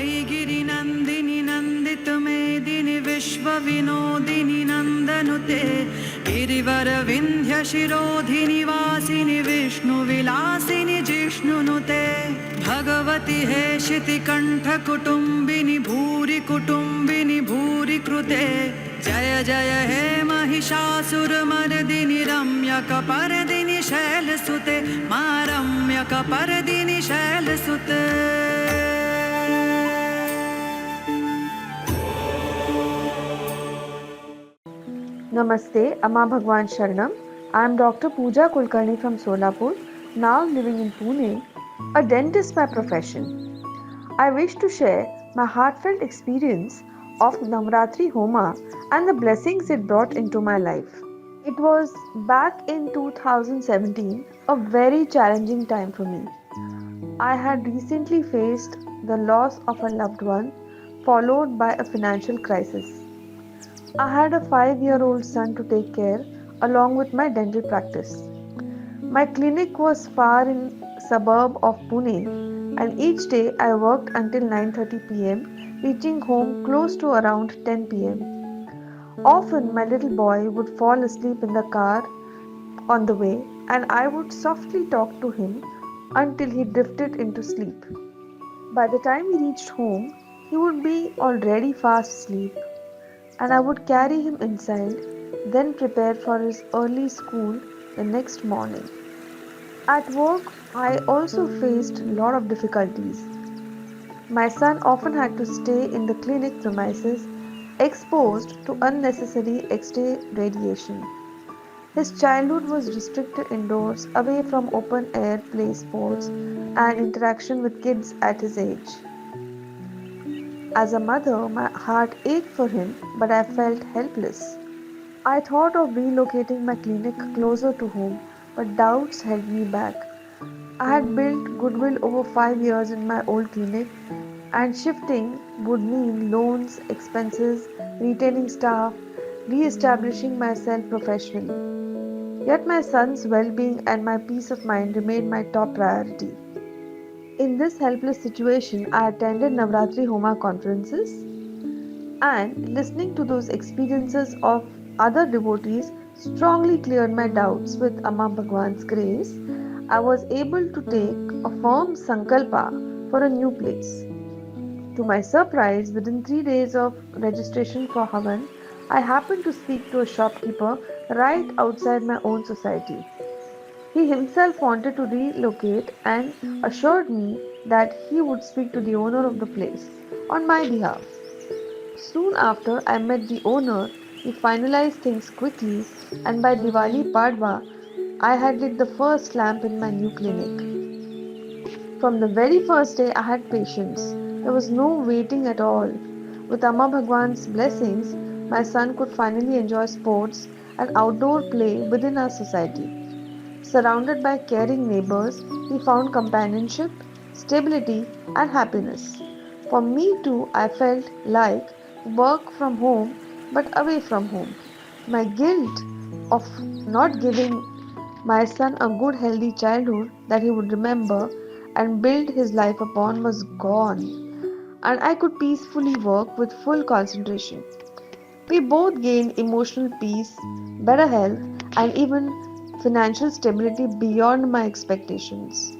वैगिरिनन्दिनि नन्दितमेदिनि विश्वविनोदिनि नन्दनुते गिरिवरविन्ध्यशिरोधिनि वासिनि विष्णुविलासिनि जिष्णुनुते भगवति हेशितिकण्ठकुटुम्बिनि भूरि कुटुम्बिनि भूरि कृते जय जय हे महिषासुरमर्दिनि रम्यकपर्दिनि शैलसुते मा रम्यकपर्दिनि शैलसुते। Namaste, Amma Bhagwan Sharanam. I am Dr. Pooja Kulkarni from Solapur, now living in Pune, a dentist by profession. I wish to share my heartfelt experience of Navratri Homa and the blessings it brought into my life. It was back in 2017, a very challenging time for me. I had recently faced the loss of a loved one, followed by a financial crisis. I had a 5-year-old son to take care along with my dental practice. My clinic was far in suburb of Pune and each day I worked until 9:30 p.m., reaching home close to around 10 p.m. Often my little boy would fall asleep in the car on the way and I would softly talk to him until he drifted into sleep. By the time he reached home, he would be already fast asleep and I would carry him inside, then prepare for his early school the next morning. At work, I also faced a lot of difficulties. My son often had to stay in the clinic premises, exposed to unnecessary X-ray radiation. His childhood was restricted indoors, away from open air play sports and interaction with kids at his age. As a mother, my heart ached for him, but I felt helpless. I thought of relocating my clinic closer to home, but doubts held me back. I had built goodwill over 5 years in my old clinic, and shifting would mean loans, expenses, retaining staff, re establishing myself professionally. Yet my son's well being and my peace of mind remained my top priority. In this helpless situation, I attended Navratri Homa conferences and listening to those experiences of other devotees strongly cleared my doubts. With Amma Bhagwan's grace, I was able to take a firm sankalpa for a new place. To my surprise, within 3 days of registration for Havan, I happened to speak to a shopkeeper right outside my own society. He himself wanted to relocate and assured me that he would speak to the owner of the place on my behalf. Soon after I met the owner, we finalized things quickly, and by Diwali Padwa, I had lit the first lamp in my new clinic. From the very first day, I had patience. There was no waiting at all. With Amma Bhagwan's blessings, my son could finally enjoy sports and outdoor play within our society. Surrounded by caring neighbors, he found companionship, stability, and happiness. For me too, I felt like work from home but away from home. My guilt of not giving my son a good, healthy childhood that he would remember and build his life upon was gone, and I could peacefully work with full concentration. We both gained emotional peace, better health, and even financial stability beyond my expectations.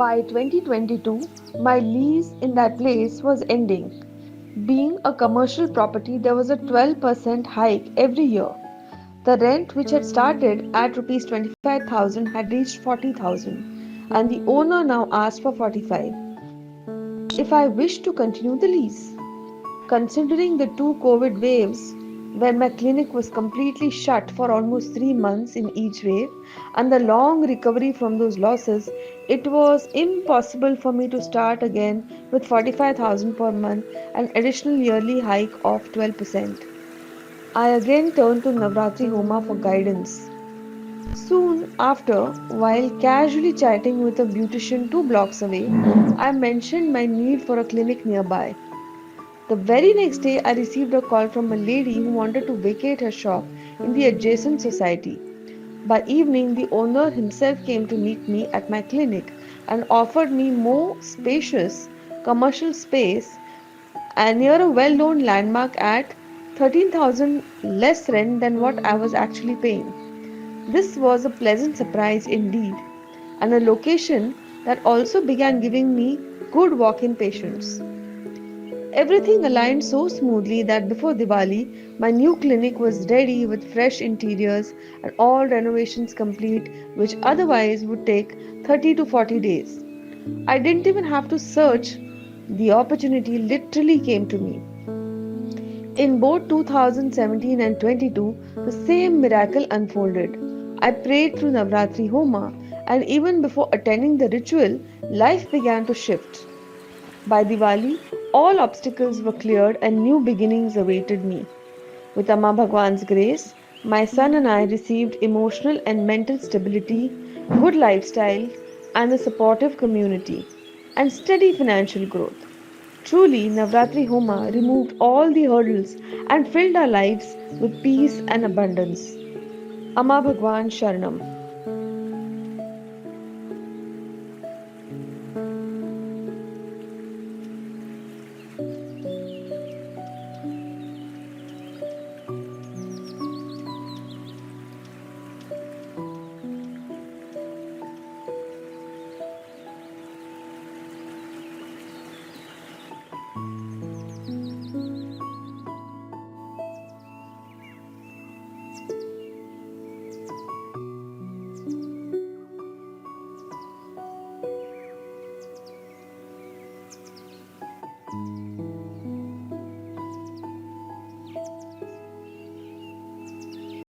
By 2022, my lease in that place was ending. Being a commercial property, there was a 12% hike every year. The rent, which had started at Rs 25,000, had reached 40,000, and the owner now asked for 45. If I wished to continue the lease, considering the two COVID waves, when my clinic was completely shut for almost 3 months in each wave, and the long recovery from those losses, it was impossible for me to start again with 45,000 per month and additional yearly hike of 12%. I again turned to Navratri Homa for guidance. Soon after, while casually chatting with a beautician 2 blocks away, I mentioned my need for a clinic nearby. The very next day, I received a call from a lady who wanted to vacate her shop in the adjacent society. By evening, the owner himself came to meet me at my clinic and offered me more spacious commercial space and near a well known landmark at 13,000 less rent than what I was actually paying. This was a pleasant surprise indeed, and a location that also began giving me good walk in patients. Everything aligned so smoothly that before Diwali, my new clinic was ready with fresh interiors and all renovations complete, which otherwise would take 30 to 40 days. I didn't even have to search, the opportunity literally came to me. In both 2017 and 22, the same miracle unfolded. I prayed through Navratri Homa, and even before attending the ritual, life began to shift. By Diwali, all obstacles were cleared and new beginnings awaited me. With Amma Bhagwan's grace, my son and I received emotional and mental stability, good lifestyle, and a supportive community, and steady financial growth. Truly, Navratri Homa removed all the hurdles and filled our lives with peace and abundance. Amma Bhagwan Sharanam.